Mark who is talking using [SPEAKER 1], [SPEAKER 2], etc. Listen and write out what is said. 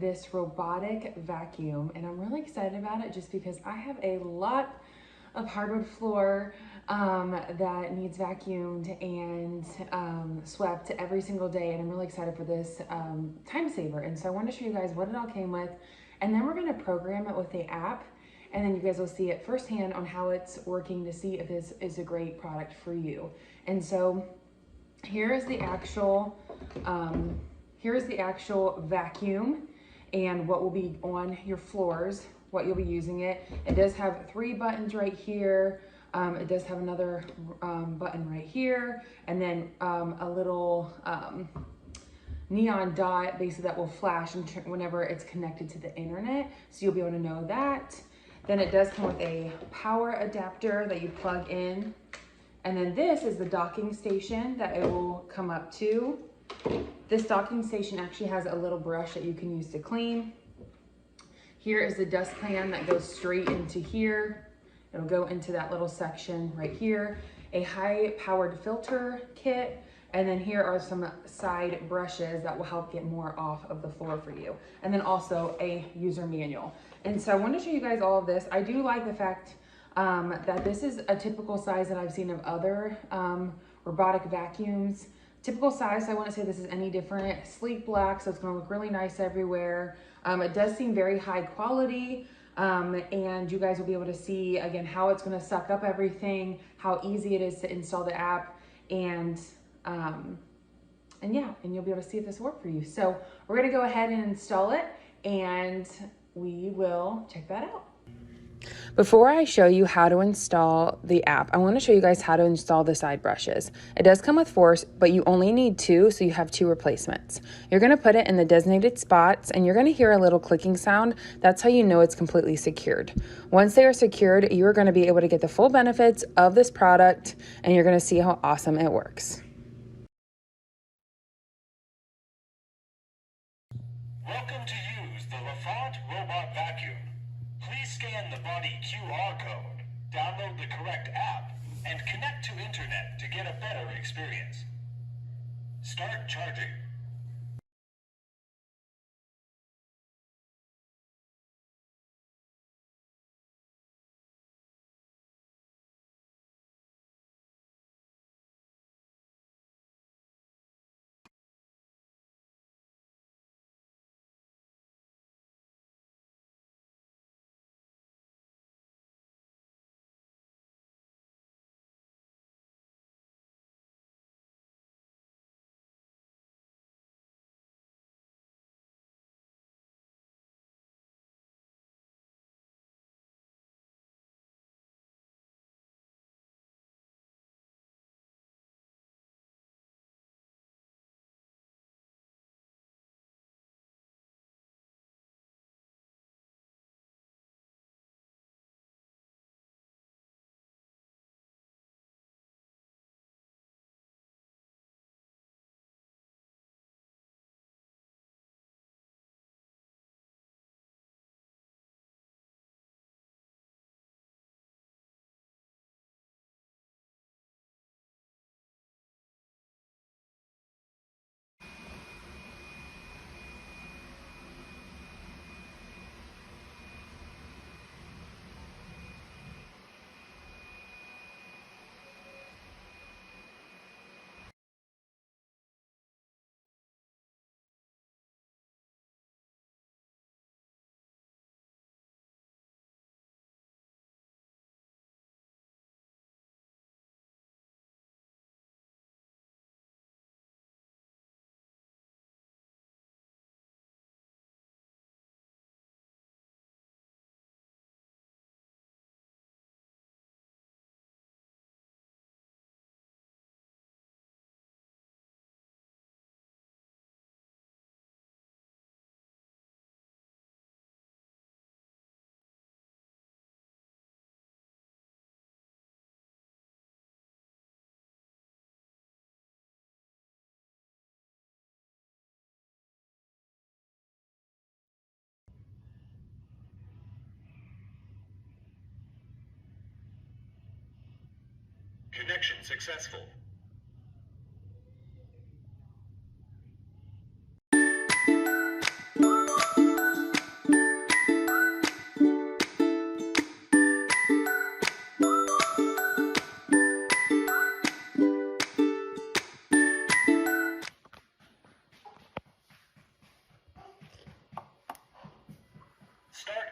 [SPEAKER 1] this robotic vacuum, and I'm really excited about it just because I have a lot of hardwood floor that needs vacuumed and swept every single day, and I'm really excited for this time saver. And so I wanted to show you guys what it all came with, and then we're going to program it with the app, and then you guys will see it firsthand on how it's working to see if this is a great product for you. And so here is the actual vacuum and what will be on your floors, what you'll be using it. It does have 3 buttons right here. It does have another button right here, and then a little neon dot basically that will flash whenever it's connected to the internet, so you'll be able to know that. Then it does come with a power adapter that you plug in, and then this is the docking station that it will come up to. This docking station actually has a little brush that you can use to clean. Here is the dustpan that goes straight into here. It'll go into that little section right here. A high powered filter kit. And then here are some side brushes that will help get more off of the floor for you. And then also a user manual. And so I want to show you guys all of this. I do like the fact that this is a typical size that I've seen of other robotic vacuums. Typical size, so I wouldn't say this is any different. Sleek black, so it's gonna look really nice everywhere. It does seem very high quality, and you guys will be able to see, again, how it's gonna suck up everything, how easy it is to install the app, and yeah, and you'll be able to see if this will work for you. So we're gonna go ahead and install it, and we will check that out. Before I show you how to install the app, I want to show you guys how to install the side brushes. It does come with 4, but you only need 2, so you have 2 replacements. You're going to put it in the designated spots, and you're going to hear a little clicking sound. That's how you know it's completely secured. Once they are secured, you are going to be able to get the full benefits of this product, and you're going to see how awesome it works.
[SPEAKER 2] Welcome to use the LaFont Robot Vacuum. Please scan the body QR code, download the correct app, and connect to internet to get a better experience. Start charging. Connection successful. Start